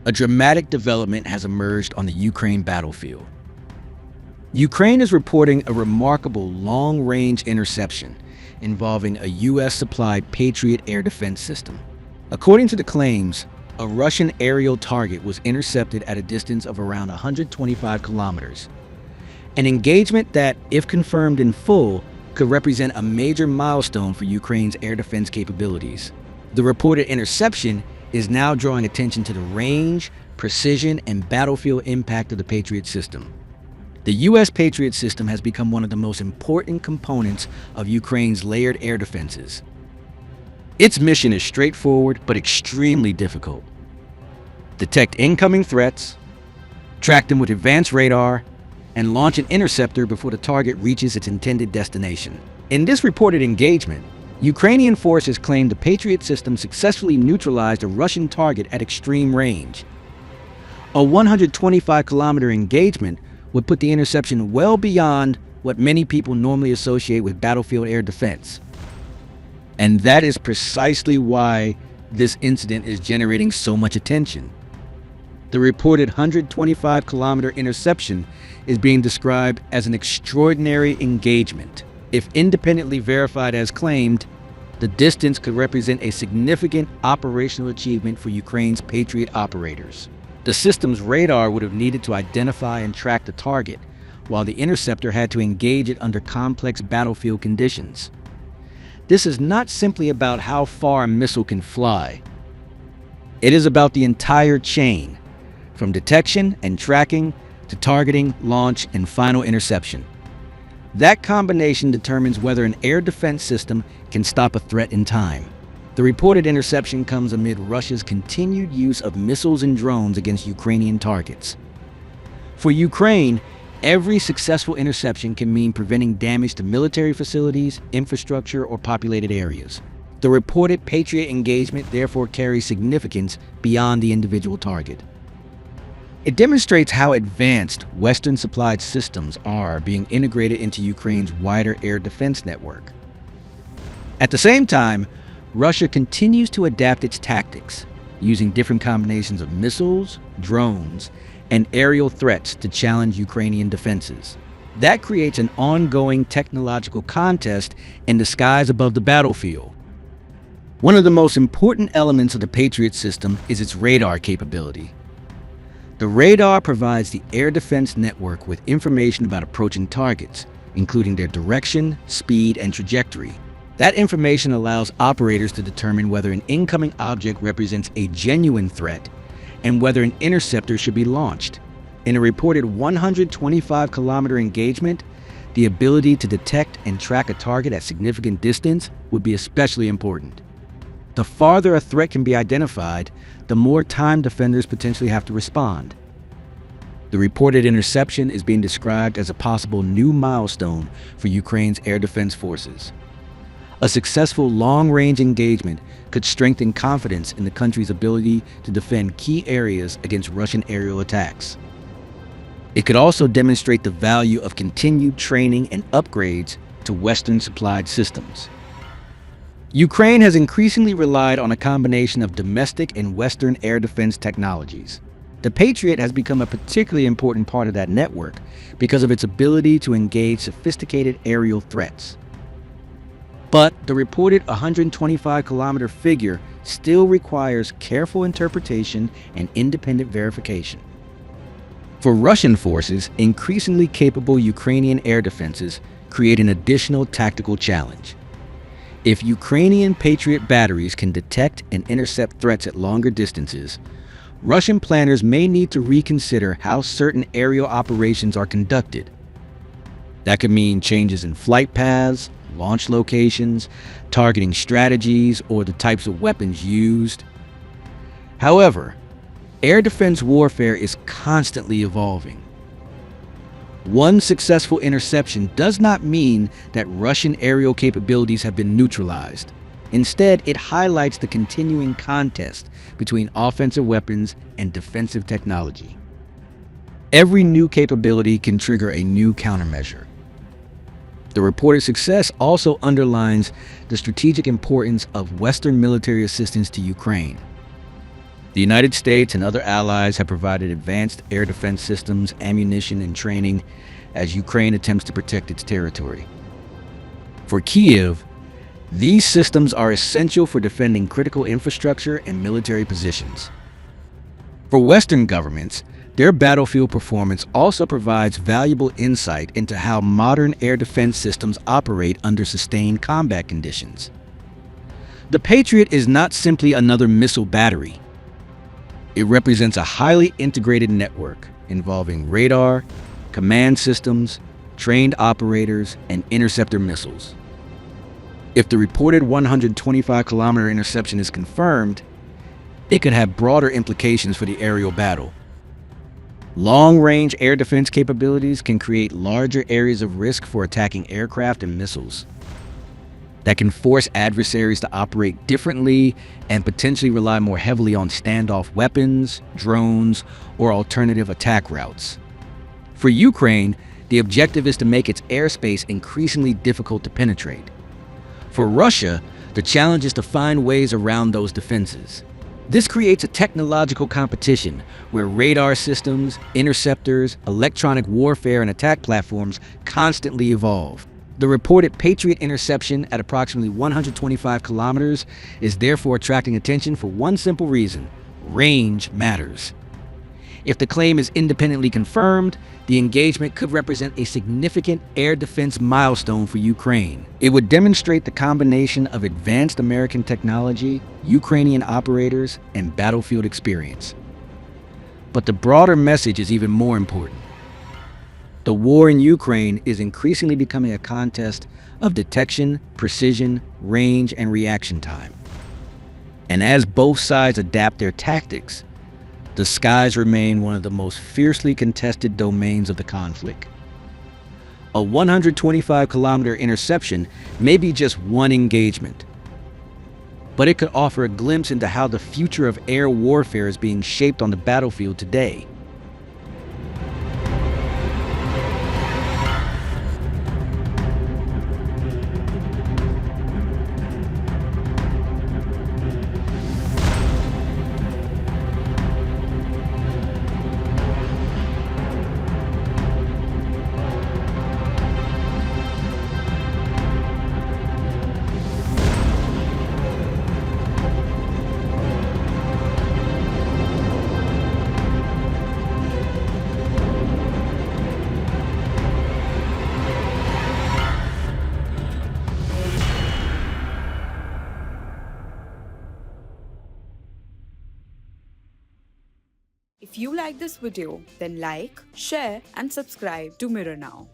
A dramatic development has emerged on the Ukraine battlefield. Ukraine is reporting a remarkable long-range interception involving a U.S.-supplied Patriot air defense system. According to the claims, a Russian aerial target was intercepted at a distance of around 125 kilometers. An engagement that, if confirmed in full, could represent a major milestone for Ukraine's air defense capabilities. The reported interception is now drawing attention to the range, precision, and battlefield impact of the Patriot system. The U.S. Patriot system has become one of the most important components of Ukraine's layered air defenses. Its mission is straightforward but extremely difficult. Detect incoming threats, track them with advanced radar, and launch an interceptor before the target reaches its intended destination. In this reported engagement, Ukrainian forces claim the Patriot system successfully neutralized a Russian target at extreme range. A 125-kilometer engagement would put the interception well beyond what many people normally associate with battlefield air defense. And that is precisely why this incident is generating so much attention. The reported 125-kilometer interception is being described as an extraordinary engagement. If independently verified as claimed, the distance could represent a significant operational achievement for Ukraine's Patriot operators. The system's radar would have needed to identify and track the target, while the interceptor had to engage it under complex battlefield conditions. This is not simply about how far a missile can fly. It is about the entire chain, from detection and tracking to targeting, launch, and final interception. That combination determines whether an air defense system can stop a threat in time. The reported interception comes amid Russia's continued use of missiles and drones against Ukrainian targets. For Ukraine, every successful interception can mean preventing damage to military facilities, infrastructure, or populated areas. The reported Patriot engagement therefore carries significance beyond the individual target. It demonstrates how advanced Western-supplied systems are being integrated into Ukraine's wider air defense network. At the same time, Russia continues to adapt its tactics, using different combinations of missiles, drones, and aerial threats to challenge Ukrainian defenses. That creates an ongoing technological contest in the skies above the battlefield. One of the most important elements of the Patriot system is its radar capability. The radar provides the air defense network with information about approaching targets, including their direction, speed, and trajectory. That information allows operators to determine whether an incoming object represents a genuine threat and whether an interceptor should be launched. In a reported 125-kilometer engagement, the ability to detect and track a target at significant distance would be especially important. The farther a threat can be identified, the more time defenders potentially have to respond. The reported interception is being described as a possible new milestone for Ukraine's air defense forces. A successful long-range engagement could strengthen confidence in the country's ability to defend key areas against Russian aerial attacks. It could also demonstrate the value of continued training and upgrades to Western-supplied systems. Ukraine has increasingly relied on a combination of domestic and Western air defense technologies. The Patriot has become a particularly important part of that network because of its ability to engage sophisticated aerial threats. But the reported 125-kilometer figure still requires careful interpretation and independent verification. For Russian forces, increasingly capable Ukrainian air defenses create an additional tactical challenge. If Ukrainian Patriot batteries can detect and intercept threats at longer distances, Russian planners may need to reconsider how certain aerial operations are conducted. That could mean changes in flight paths, launch locations, targeting strategies, or the types of weapons used. However, air defense warfare is constantly evolving. One successful interception does not mean that Russian aerial capabilities have been neutralized. Instead, it highlights the continuing contest between offensive weapons and defensive technology. Every new capability can trigger a new countermeasure. The reported success also underlines the strategic importance of Western military assistance to Ukraine. The United States and other allies have provided advanced air defense systems, ammunition, and training as Ukraine attempts to protect its territory. For Kiev, these systems are essential for defending critical infrastructure and military positions. For Western governments, their battlefield performance also provides valuable insight into how modern air defense systems operate under sustained combat conditions. The Patriot is not simply another missile battery. It represents a highly integrated network involving radar, command systems, trained operators, and interceptor missiles. If the reported 125-kilometer interception is confirmed, it could have broader implications for the aerial battle. Long-range air defense capabilities can create larger areas of risk for attacking aircraft and missiles that can force adversaries to operate differently and potentially rely more heavily on standoff weapons, drones, or alternative attack routes. For Ukraine, the objective is to make its airspace increasingly difficult to penetrate. For Russia, the challenge is to find ways around those defenses. This creates a technological competition where radar systems, interceptors, electronic warfare, and attack platforms constantly evolve. The reported Patriot interception at approximately 125 kilometers is therefore attracting attention for one simple reason: range matters. If the claim is independently confirmed, the engagement could represent a significant air defense milestone for Ukraine. It would demonstrate the combination of advanced American technology, Ukrainian operators, and battlefield experience. But the broader message is even more important. The war in Ukraine is increasingly becoming a contest of detection, precision, range, and reaction time. And as both sides adapt their tactics, the skies remain one of the most fiercely contested domains of the conflict. A 125-kilometer interception may be just one engagement, but it could offer a glimpse into how the future of air warfare is being shaped on the battlefield today. If you like this video, then like, share and subscribe to Mirror Now.